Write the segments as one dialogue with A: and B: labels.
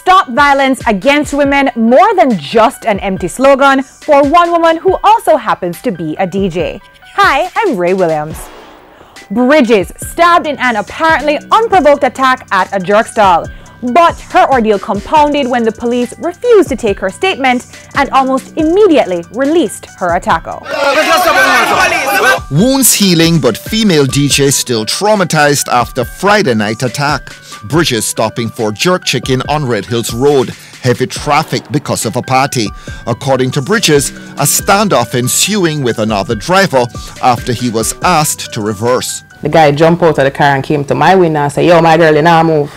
A: Stop violence against women more than just an empty slogan for one woman who also happens to be a DJ. Hi, I'm Ray Williams. BridgeZ stabbed in an apparently unprovoked attack at a jerk stall. But her ordeal compounded when the police refused to take her statement and almost immediately released her attacker.
B: Wounds healing, but female DJ still traumatized after Friday night attack. BridgeZ stopping for jerk chicken on Red Hills Road. Heavy traffic because of a party. According to BridgeZ, a standoff ensuing with another driver after he was asked to reverse.
C: The guy jumped out of the car and came to my window and said, "Yo, my girl, you now move."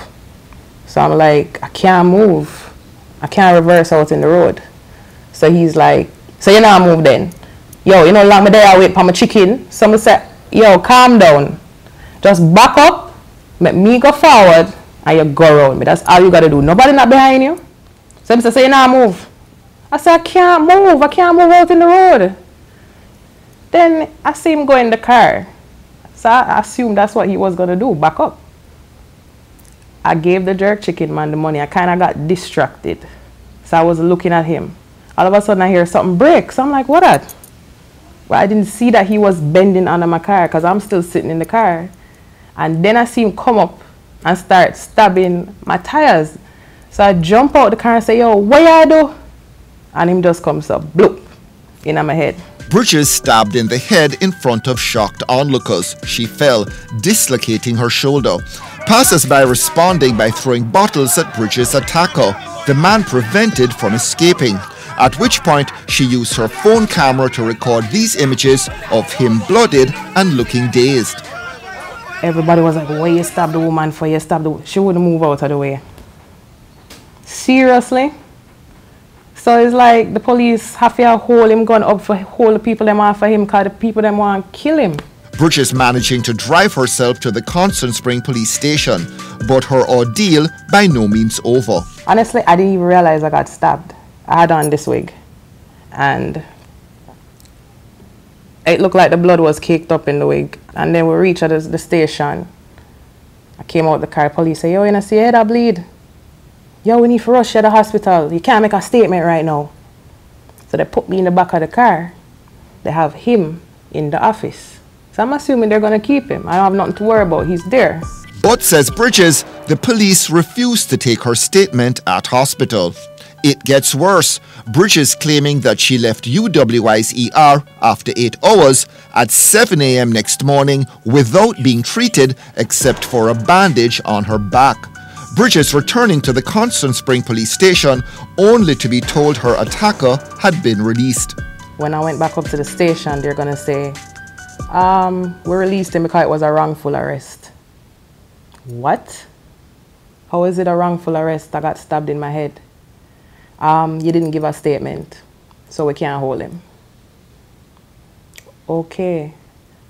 C: So I'm like, I can't move. I can't reverse out in the road. So he's like, "So you now move then? Yo, you know, lock me there, wait for my chicken." Someone said, "Yo, calm down. Just back up, make me go forward, and you go around me. That's all you got to do. Nobody not behind you." So he said, "So you now move." I said, "I can't move. I can't move out in the road." Then I see him go in the car. So I assumed that's what he was going to do, back up. I gave the jerk chicken man the money. I kind of got distracted. So I was looking at him. All of a sudden I hear something break. So I'm like, what that? Well, I didn't see that he was bending under my car because I'm still sitting in the car. And then I see him come up and start stabbing my tires. So I jump out the car and say, "Yo, what you do?" And him just comes up, bloop, in my head.
B: BridgeZ stabbed in the head in front of shocked onlookers. She fell, dislocating her shoulder. Passers-by responding by throwing bottles at BridgeZ's attacker. The man prevented from escaping, at which point she used her phone camera to record these images of him bloodied and looking dazed.
C: Everybody was like, "Why you stab the woman for? You stab the..." She wouldn't move out of the way. Seriously? So it's like the police have to hold him gun up for hold the people them off for him because the people them want to kill him.
B: BridgeZ managing to drive herself to the Constant Spring police station, but her ordeal by no means over.
C: Honestly, I didn't even realize I got stabbed. I had on this wig and it looked like the blood was caked up in the wig. And then we reached the station. I came out the car, police say, "Yo, you know, see your head I bleed. Yo, we need to rush you to the hospital. You can't make a statement right now." So they put me in the back of the car. They have him in the office. So I'm assuming they're going to keep him. I don't have nothing to worry about. He's there.
B: But, says BridgeZ, the police refused to take her statement at hospital. It gets worse. BridgeZ claiming that she left UWI's ER after 8 hours at 7 a.m. next morning without being treated except for a bandage on her back. BridgeZ returning to the Constant Spring police station only to be told her attacker had been released.
C: When I went back up to the station, they're going to say, "We released him because it was a wrongful arrest." What? How is it a wrongful arrest? I got stabbed in my head. You didn't give a statement, so we can't hold him. Okay,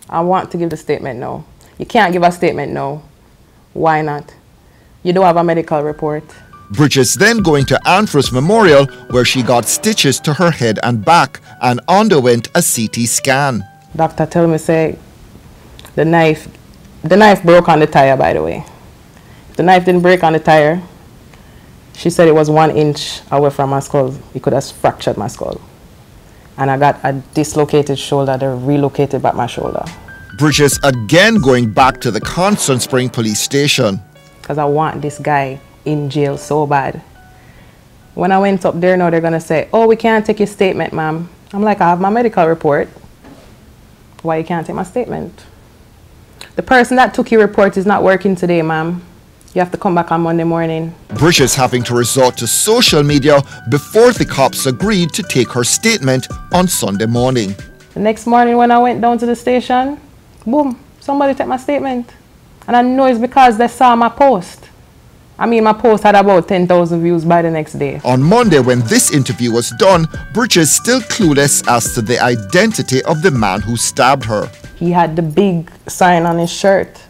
C: I want to give the statement now. You can't give a statement now. Why not? You don't have a medical report.
B: BridgeZ then going to Andrews Memorial where she got stitches to her head and back and underwent a CT scan.
C: Doctor tell me, say, the knife broke on the tire, by the way. If the knife didn't break on the tire, she said it was 1 inch away from my skull. It could have fractured my skull. And I got a dislocated shoulder. They relocated back my shoulder.
B: BridgeZ again going back to the Constant Spring police station.
C: Because I want this guy in jail so bad. When I went up there now, they're going to say, "Oh, we can't take your statement, ma'am." I'm like, I have my medical report. Why you can't take my statement? The person that took your report is not working today, ma'am. You have to come back on Monday morning.
B: BridgeZ having to resort to social media before the cops agreed to take her statement on Sunday morning.
C: The next morning when I went down to the station, boom, somebody took my statement. And I know it's because they saw my post. I mean, my post had about 10,000 views by the next day.
B: On Monday, when this interview was done, BridgeZ still clueless as to the identity of the man who stabbed her.
C: He had the big sign on his shirt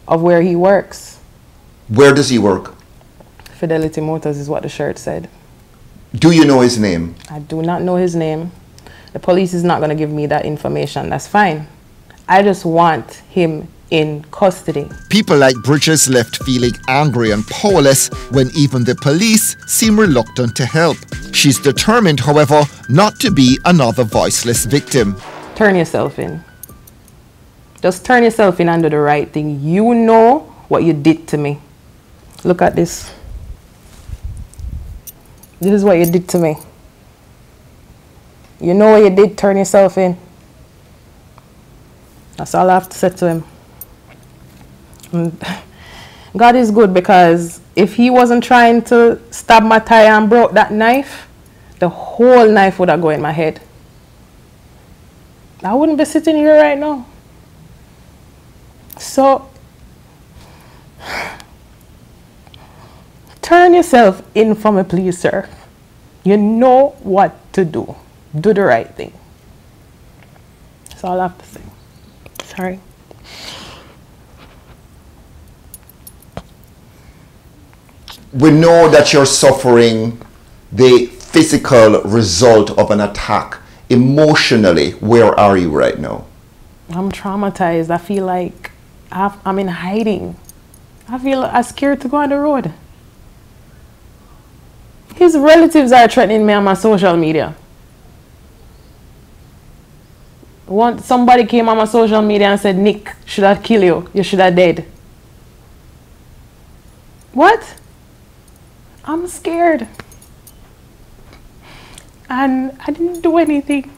C: of where he works.
D: Where does he work?
C: Fidelity Motors is what the shirt said.
D: Do you know his name?
C: I do not know his name. The police is not going to give me that information. That's fine. I just want him in custody.
B: People like Bridges left feeling angry and powerless when even the police seem reluctant to help. She's determined, however, not to be another voiceless victim.
C: Turn yourself in. Just turn yourself in and do the right thing. You know what you did to me. Look at this. This is what you did to me. You know what you did, turn yourself in. That's all I have to say to him. And God is good, because if he wasn't trying to stab my thigh and broke that knife, the whole knife would have gone in my head. I wouldn't be sitting here right now. So, turn yourself in for me, please, sir. You know what to do. Do the right thing. That's all I have to say. Sorry.
D: We know that you're suffering the physical result of an attack. Emotionally, where are you right now?
C: I'm traumatized. I feel like I'm in hiding. I'm scared to go on the road. His relatives are threatening me on my social media. Somebody came on my social media and said, Nick, should I kill you? You should have dead. What? I'm scared. And I didn't do anything.